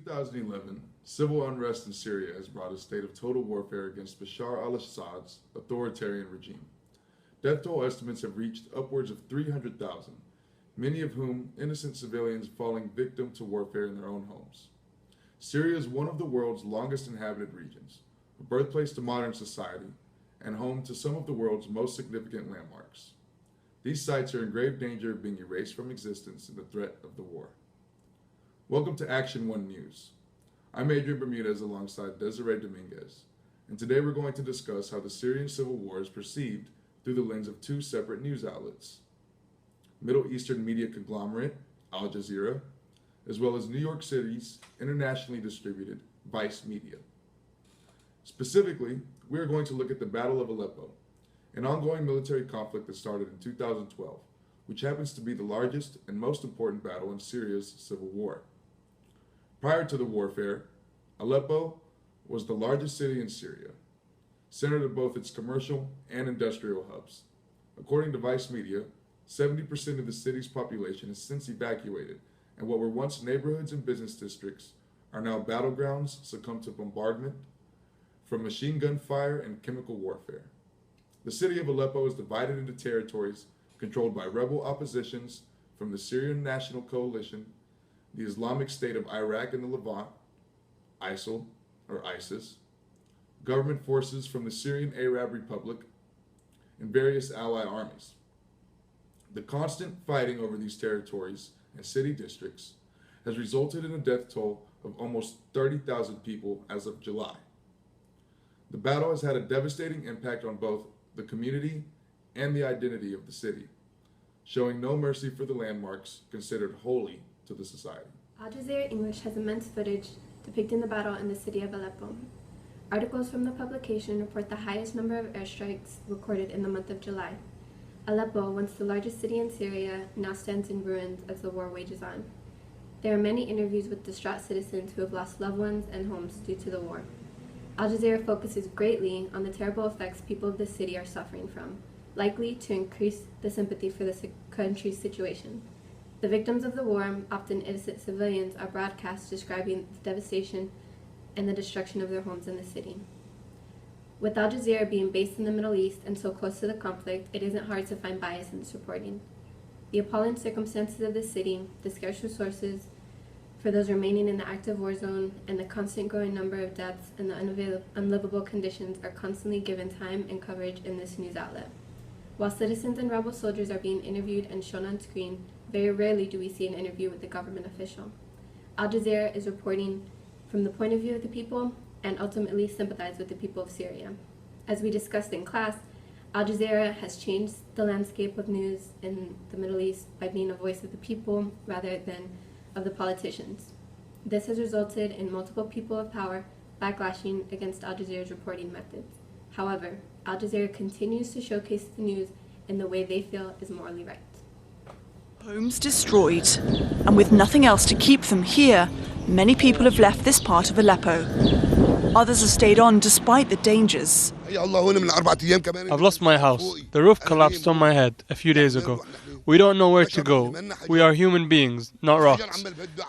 2011, civil unrest in Syria has brought a state of total warfare against Bashar al-Assad's authoritarian regime. Death toll estimates have reached upwards of 300,000, many of whom innocent civilians falling victim to warfare in their own homes. Syria is one of the world's longest inhabited regions, a birthplace to modern society, and home to some of the world's most significant landmarks. These sites are in grave danger of being erased from existence in the threat of the war. Welcome to Action 1 News. I'm Adrian Bermudez alongside Desa Rae Dominguez, and today we're going to discuss how the Syrian civil war is perceived through the lens of two separate news outlets: Middle Eastern media conglomerate, Al Jazeera, as well as New York City's internationally distributed Vice Media. Specifically, we are going to look at the Battle of Aleppo, an ongoing military conflict that started in 2012, which happens to be the largest and most important battle in Syria's civil war. Prior to the warfare, Aleppo was the largest city in Syria, centered at both its commercial and industrial hubs. According to Vice Media, 70% of the city's population has since evacuated, and what were once neighborhoods and business districts are now battlegrounds succumbed to bombardment from machine gun fire and chemical warfare. The city of Aleppo is divided into territories controlled by rebel oppositions from the Syrian National Coalition, the Islamic State of Iraq and the Levant, ISIL or ISIS, government forces from the Syrian Arab Republic, and various ally armies. The constant fighting over these territories and city districts has resulted in a death toll of almost 30,000 people as of July. The battle has had a devastating impact on both the community and the identity of the city, showing no mercy for the landmarks considered holy to the society. Al Jazeera English has immense footage depicting the battle in the city of Aleppo. Articles from the publication report the highest number of airstrikes recorded in the month of July. Aleppo, once the largest city in Syria, now stands in ruins as the war wages on. There are many interviews with distraught citizens who have lost loved ones and homes due to the war. Al Jazeera focuses greatly on the terrible effects people of the city are suffering from, likely to increase the sympathy for the country's situation. The victims of the war, often innocent civilians, are broadcast describing the devastation and the destruction of their homes in the city. With Al Jazeera being based in the Middle East and so close to the conflict, it isn't hard to find bias in its reporting. The appalling circumstances of the city, the scarce resources for those remaining in the active war zone, and the constant growing number of deaths and the unlivable conditions are constantly given time and coverage in this news outlet. While citizens and rebel soldiers are being interviewed and shown on screen, very rarely do we see an interview with a government official. Al Jazeera is reporting from the point of view of the people and ultimately sympathize with the people of Syria. As we discussed in class, Al Jazeera has changed the landscape of news in the Middle East by being a voice of the people rather than of the politicians. This has resulted in multiple people of power backlashing against Al Jazeera's reporting methods. However, Al Jazeera continues to showcase the news in the way they feel is morally right. Homes destroyed, and with nothing else to keep them here, many people have left this part of Aleppo. Others have stayed on despite the dangers. I've lost my house. The roof collapsed on my head a few days ago. We don't know where to go. We are human beings, not rocks.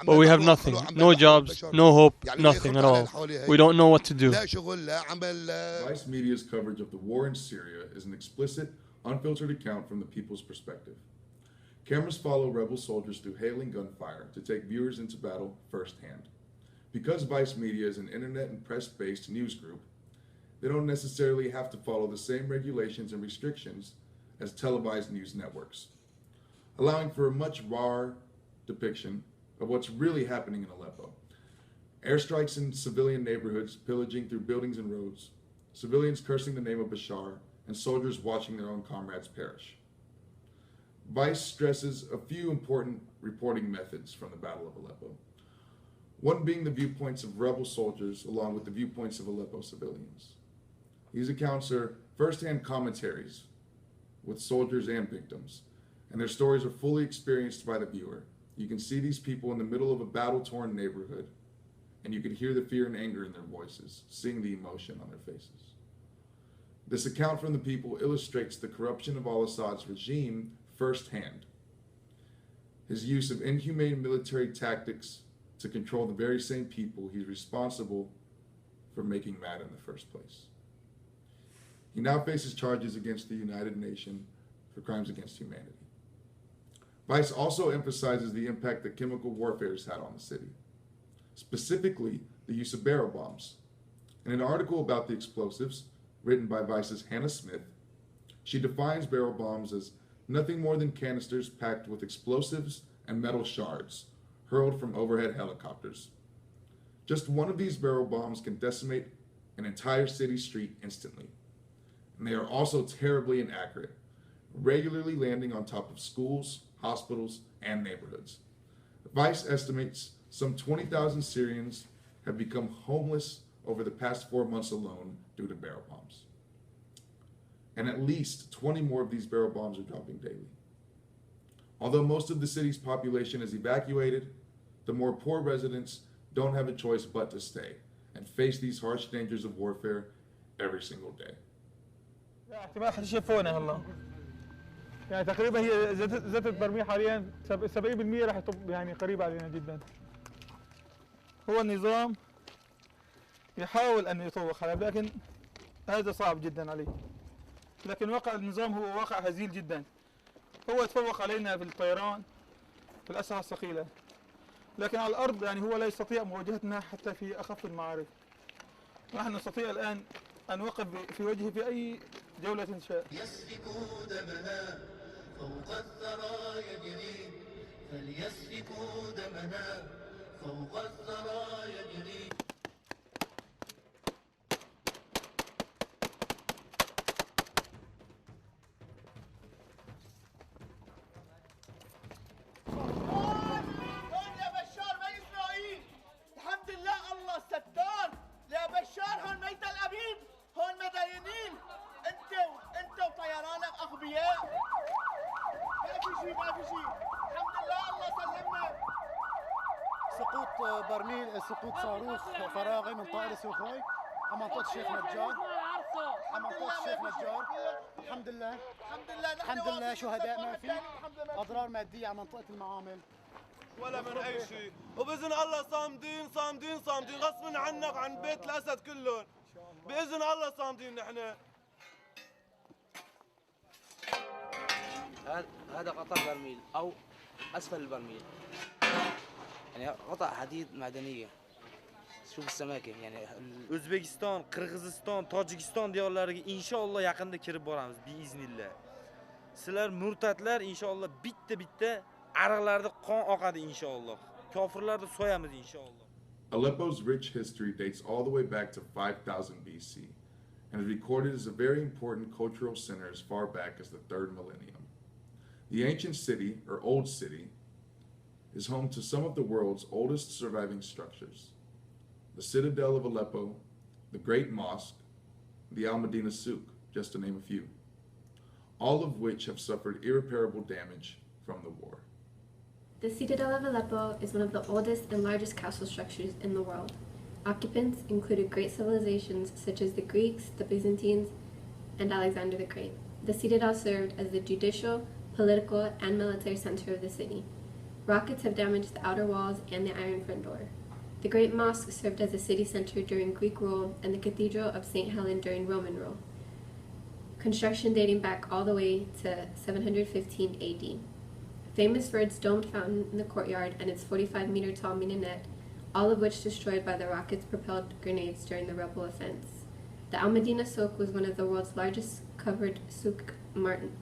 But we have nothing. No jobs, no hope, nothing at all. We don't know what to do. Vice Media's coverage of the war in Syria is an explicit, unfiltered account from the people's perspective. Cameras follow rebel soldiers through hail and gunfire to take viewers into battle firsthand. Because Vice Media is an internet and press-based news group, they don't necessarily have to follow the same regulations and restrictions as televised news networks, allowing for a much rawer depiction of what's really happening in Aleppo. Airstrikes in civilian neighborhoods, pillaging through buildings and roads, civilians cursing the name of Bashar, and soldiers watching their own comrades perish. Vice stresses a few important reporting methods from the Battle of Aleppo, one being the viewpoints of rebel soldiers along with the viewpoints of Aleppo civilians. These accounts are first-hand commentaries with soldiers and victims, and their stories are fully experienced by the viewer. You can see these people in the middle of a battle-torn neighborhood, and you can hear the fear and anger in their voices, seeing the emotion on their faces. This account from the people illustrates the corruption of al-Assad's regime firsthand. His use of inhumane military tactics to control the very same people he's responsible for making mad in the first place. He now faces charges against the United Nations for crimes against humanity. Vice also emphasizes the impact that chemical warfare has had on the city, specifically the use of barrel bombs. In an article about the explosives, written by Vice's Hannah Smith, she defines barrel bombs as nothing more than canisters packed with explosives and metal shards hurled from overhead helicopters. Just one of these barrel bombs can decimate an entire city street instantly. And they are also terribly inaccurate, regularly landing on top of schools, hospitals, and neighborhoods. Vice estimates some 20,000 Syrians have become homeless over the past 4 months alone due to barrel bombs. And at least 20 more of these barrel bombs are dropping daily. Although most of the city's population is evacuated, the more poor residents don't have a choice but to stay and face these harsh dangers of warfare every single day. احتمال حتشوفونا هلا يعني تقريبا هي زادت برميل حاليا 70% راح يطب يعني قريب علينا جدا. هو النظام يحاول ان يطوق على لكن هذا صعب جدا عليه. لكن واقع النظام هو واقع هزيل جدا. هو يتفوق علينا في الطيران في الأسلحة الثقيلة. لكن على الأرض يعني هو لا يستطيع مواجهتنا حتى في أخف المعارك. نحن نستطيع الآن أن نوقف في وجهه في أي جولة شاء. يسفكوا دمنا فوق الثرى يجري فليسفكوا دمنا فوق الثرى يجري. سقوط برميل سقوط صاروخ فراغي من طائرة سوخوي على منطقة الشيخ نجار الحمد لله شهداء ما في أضرار مادية على منطقة المعامل ولا من أي شيء وبإذن الله صامدين غصبا عنا وعن بيت الأسد كلهم بإذن الله صامدين نحن. هذا قطع برميل أو أسفل البرميل يعني قطع حديد معدنية. شوف السماكة يعني O'zbekiston, Qirg'iziston, Tojikiston diyorlariga inshaalloh yaqinda kirib boramiz biiznillah. Sizlar murtatlar inshaalloh bitta ariqlarda qon oqadi inshaalloh. Kofirlarni so'yamiz inshaalloh. Aleppo's rich history dates all the way back to 5000 BC and is recorded as a very important cultural center as far back as the 3rd millennium. The ancient city, or Old City, is home to some of the world's oldest surviving structures. The Citadel of Aleppo, the Great Mosque, the Al Medina Souk, just to name a few, all of which have suffered irreparable damage from the war. The Citadel of Aleppo is one of the oldest and largest castle structures in the world. Occupants included great civilizations such as the Greeks, the Byzantines, and Alexander the Great. The Citadel served as the judicial, political, and military center of the city. Rockets have damaged the outer walls and the iron front door. The Great Mosque served as a city center during Greek rule and the Cathedral of St. Helen during Roman rule, construction dating back all the way to 715 AD. Famous for its domed fountain in the courtyard and its 45-meter-tall minaret, all of which destroyed by the rockets-propelled grenades during the rebel offense. The Al Medina Souk was one of the world's largest covered souk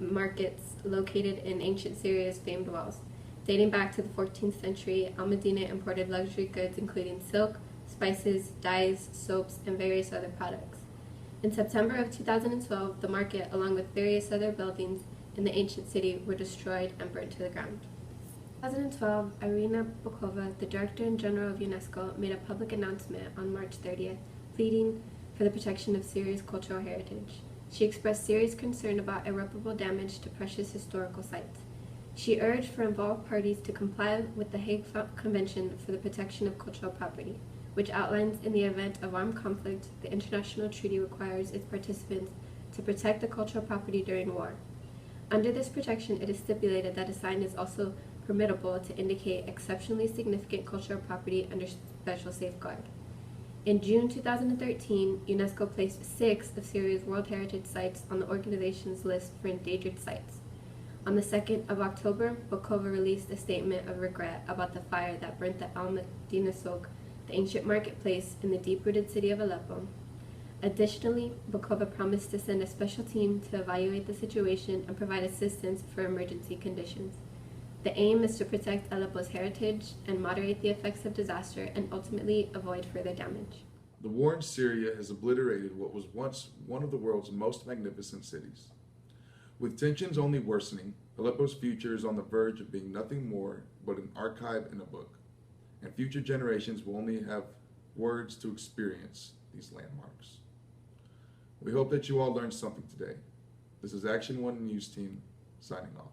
markets located in ancient Syria's famed wells. Dating back to the 14th century, Al Medina imported luxury goods including silk, spices, dyes, soaps, and various other products. In September of 2012, the market, along with various other buildings in the ancient city, were destroyed and burned to the ground. In 2012, Irina Bokova, the Director General of UNESCO, made a public announcement on March 30th, pleading for the protection of Syria's cultural heritage. She expressed serious concern about irreparable damage to precious historical sites. She urged for involved parties to comply with the Hague Convention for the Protection of Cultural Property, which outlines in the event of armed conflict, the international treaty requires its participants to protect the cultural property during war. Under this protection, it is stipulated that a sign is also permittable to indicate exceptionally significant cultural property under special safeguard. In June 2013, UNESCO placed 6 of Syria's World Heritage Sites on the organization's list for endangered sites. On the 2nd of October, Bokova released a statement of regret about the fire that burnt the Al-Madina Souk, the ancient marketplace in the deep-rooted city of Aleppo. Additionally, Bokova promised to send a special team to evaluate the situation and provide assistance for emergency conditions. The aim is to protect Aleppo's heritage and moderate the effects of disaster and ultimately avoid further damage. The war in Syria has obliterated what was once one of the world's most magnificent cities. With tensions only worsening, Aleppo's future is on the verge of being nothing more but an archive in a book, and future generations will only have words to experience these landmarks. We hope that you all learned something today. This is Action 1 News Team signing off.